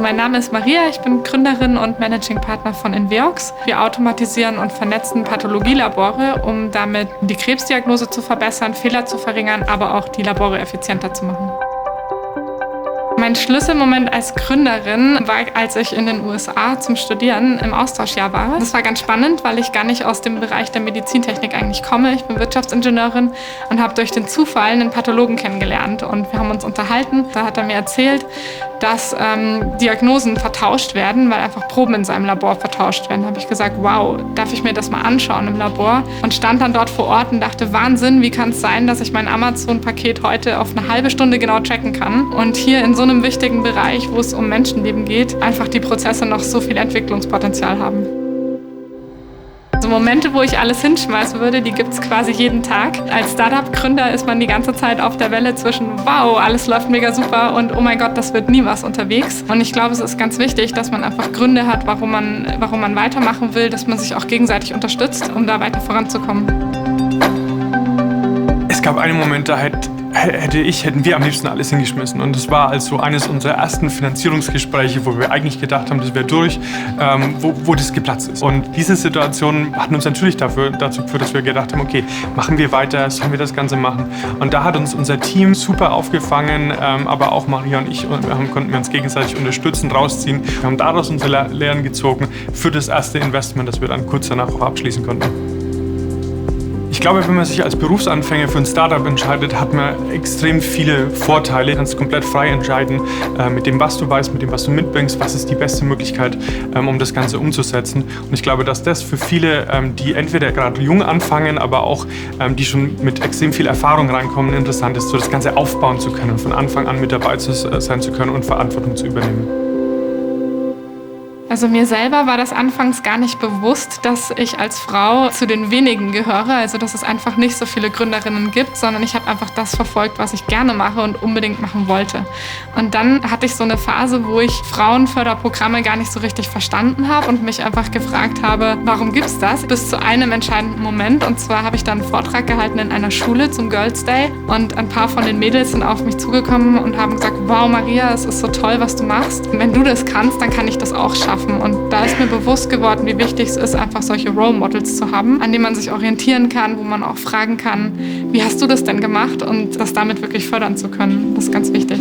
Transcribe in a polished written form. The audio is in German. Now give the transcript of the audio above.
Mein Name ist Maria, ich bin Gründerin und Managing Partner von Inveox. Wir automatisieren und vernetzen Pathologielabore, um damit die Krebsdiagnose zu verbessern, Fehler zu verringern, aber auch die Labore effizienter zu machen. Mein Schlüsselmoment als Gründerin war, als ich in den USA zum Studieren im Austauschjahr war. Das war ganz spannend, weil ich gar nicht aus dem Bereich der Medizintechnik eigentlich komme. Ich bin Wirtschaftsingenieurin und habe durch den Zufall einen Pathologen kennengelernt. Und wir haben uns unterhalten. Da hat er mir erzählt, dass Diagnosen vertauscht werden, weil einfach Proben in seinem Labor vertauscht werden. Da habe ich gesagt, wow, darf ich mir das mal anschauen im Labor? Und stand dann dort vor Ort und dachte, Wahnsinn, wie kann es sein, dass ich mein Amazon-Paket heute auf eine halbe Stunde genau tracken kann? Und hier in so einem wichtigen Bereich, wo es um Menschenleben geht, einfach die Prozesse noch so viel Entwicklungspotenzial haben. So Momente, wo ich alles hinschmeißen würde, die gibt es quasi jeden Tag. Als Startup-Gründer ist man die ganze Zeit auf der Welle zwischen wow, alles läuft mega super und oh mein Gott, das wird nie was unterwegs. Und ich glaube, es ist ganz wichtig, dass man einfach Gründe hat, warum man weitermachen will, dass man sich auch gegenseitig unterstützt, um da weiter voranzukommen. Es gab einen Moment, da hätten wir am liebsten alles hingeschmissen. Und das war also eines unserer ersten Finanzierungsgespräche, wo wir eigentlich gedacht haben, das wäre durch, wo das geplatzt ist. Und diese Situation hat uns natürlich dazu geführt, dass wir gedacht haben, okay, machen wir weiter, sollen wir das Ganze machen? Und da hat uns unser Team super aufgefangen, aber auch Maria und ich konnten wir uns gegenseitig unterstützen, rausziehen. Wir haben daraus unsere Lehren gezogen für das erste Investment, das wir dann kurz danach auch abschließen konnten. Ich glaube, wenn man sich als Berufsanfänger für ein Startup entscheidet, hat man extrem viele Vorteile. Du kannst komplett frei entscheiden mit dem, was du weißt, mit dem, was du mitbringst, was ist die beste Möglichkeit, um das Ganze umzusetzen. Und ich glaube, dass das für viele, die entweder gerade jung anfangen, aber auch die schon mit extrem viel Erfahrung reinkommen, interessant ist, so das Ganze aufbauen zu können, von Anfang an mit dabei sein zu können und Verantwortung zu übernehmen. Also mir selber war das anfangs gar nicht bewusst, dass ich als Frau zu den wenigen gehöre, also dass es einfach nicht so viele Gründerinnen gibt, sondern ich habe einfach das verfolgt, was ich gerne mache und unbedingt machen wollte. Und dann hatte ich so eine Phase, wo ich Frauenförderprogramme gar nicht so richtig verstanden habe und mich einfach gefragt habe, warum gibt's das? Bis zu einem entscheidenden Moment, und zwar habe ich dann einen Vortrag gehalten in einer Schule zum Girls Day und ein paar von den Mädels sind auf mich zugekommen und haben gesagt, wow Maria, es ist so toll, was du machst. Und wenn du das kannst, dann kann ich das auch schaffen. Und da ist mir bewusst geworden, wie wichtig es ist, einfach solche Role Models zu haben, an denen man sich orientieren kann, wo man auch fragen kann, wie hast du das denn gemacht und das damit wirklich fördern zu können. Das ist ganz wichtig.